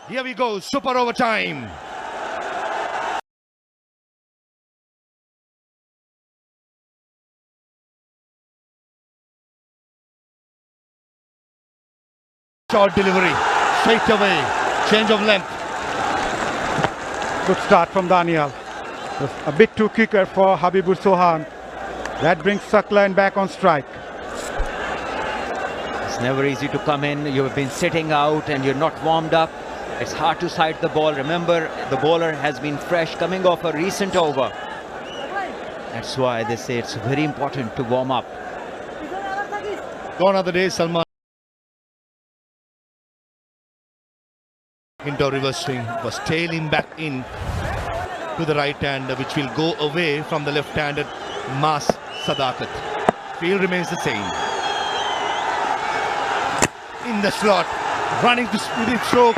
Here we go, super overtime. Short delivery, straight away, change of length. Good start from Daniel. Just a bit too quicker for Habibur Sohan. That brings Suckline back on strike. It's never easy to come in. You've been sitting out and you're not warmed up. It's hard to sight the ball. Remember, the bowler has been fresh, coming off a recent over. That's why they say it's very important to warm up. Gone are the days, Salman. Into reverse swing, was tailing back in to the right hand, which will go away from the left-handed Mas Sadakat. Field remains the same. In the slot, running to speedy stroke.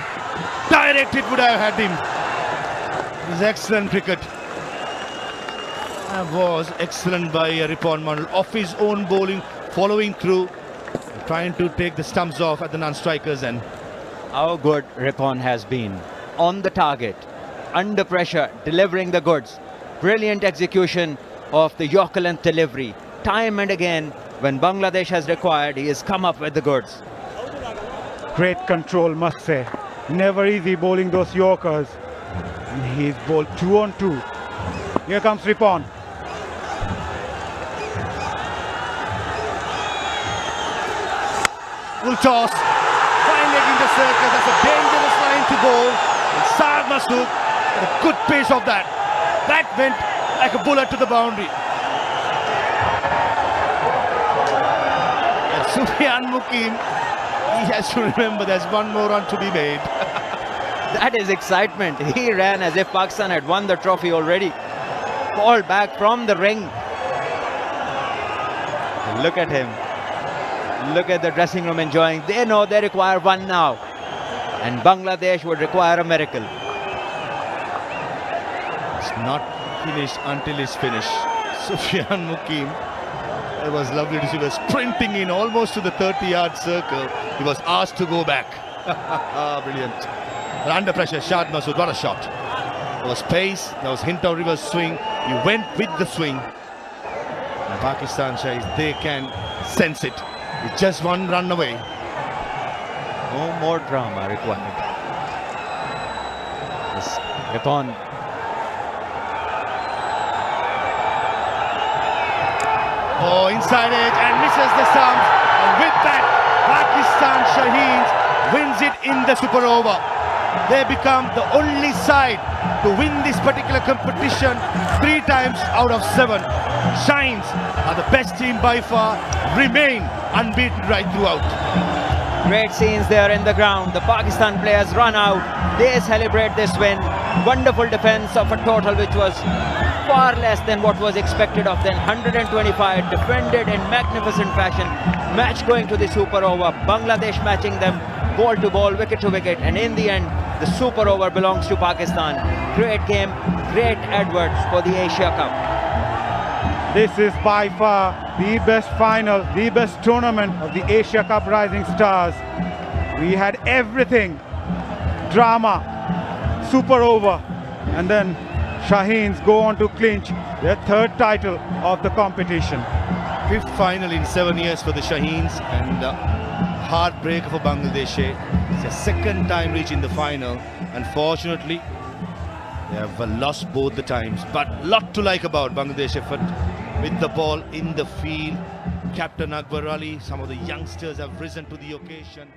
Direct it would have had him. It was excellent cricket. That was excellent by Ripon Mandal. Off his own bowling, following through, trying to take the stumps off at the non-strikers end. How good Ripon has been. On the target, under pressure, delivering the goods. Brilliant execution of the Yorker length delivery. Time and again, when Bangladesh has required, he has come up with the goods. Great control, must say. Never easy bowling those Yorkers. And he's bowled 2 on 2. Here comes Ripon. Full toss. Fine leg in the circle. That's a dangerous line to bowl. And Saad Masood had a good pace of that. That went like a bullet to the boundary. And Sufyan Mukim, he has to remember there's one more run to be made. That is excitement. He ran as if Pakistan had won the trophy already. Ball back from the ring. Look at him. Look at the dressing room enjoying. They know they require one now. And Bangladesh would require a miracle. It's not finished until it's finished. Sufyan Mukim, it was lovely to see. He was sprinting in almost to the 30-yard circle. He was asked to go back. Brilliant. But under pressure, Shad Masood, what a shot. There was pace, there was hint of reverse swing. He went with the swing. And Pakistan Shahis, they can sense it. It's just one run away. No more drama required. Yes, Ripon. Oh, inside edge and misses the stumps. And with that, Pakistan Shaheens wins it in the super over. They become the only side to win this particular competition 3 times out of 7. Shahins are the best team by far, remain unbeaten right throughout. Great scenes there in the ground. The Pakistan players run out. They celebrate this win. Wonderful defense of a total which was far less than what was expected of them. 125 defended in magnificent fashion. Match going to the super over. Bangladesh matching them ball to ball, wicket to wicket. And in the end, the super over belongs to Pakistan. Great game, great adverts for the Asia Cup. This is by far the best final, the best tournament of the Asia Cup Rising Stars. We had everything. Drama, super over, and then Shaheens go on to clinch their 3rd title of the competition. 5th final in 7 years for the Shaheens, and heartbreak for Bangladesh. It's their 2nd time reaching the final. Unfortunately, they have lost both the times, but lot to like about Bangladesh effort with the ball in the field. Captain Akbar Ali, some of the youngsters have risen to the occasion.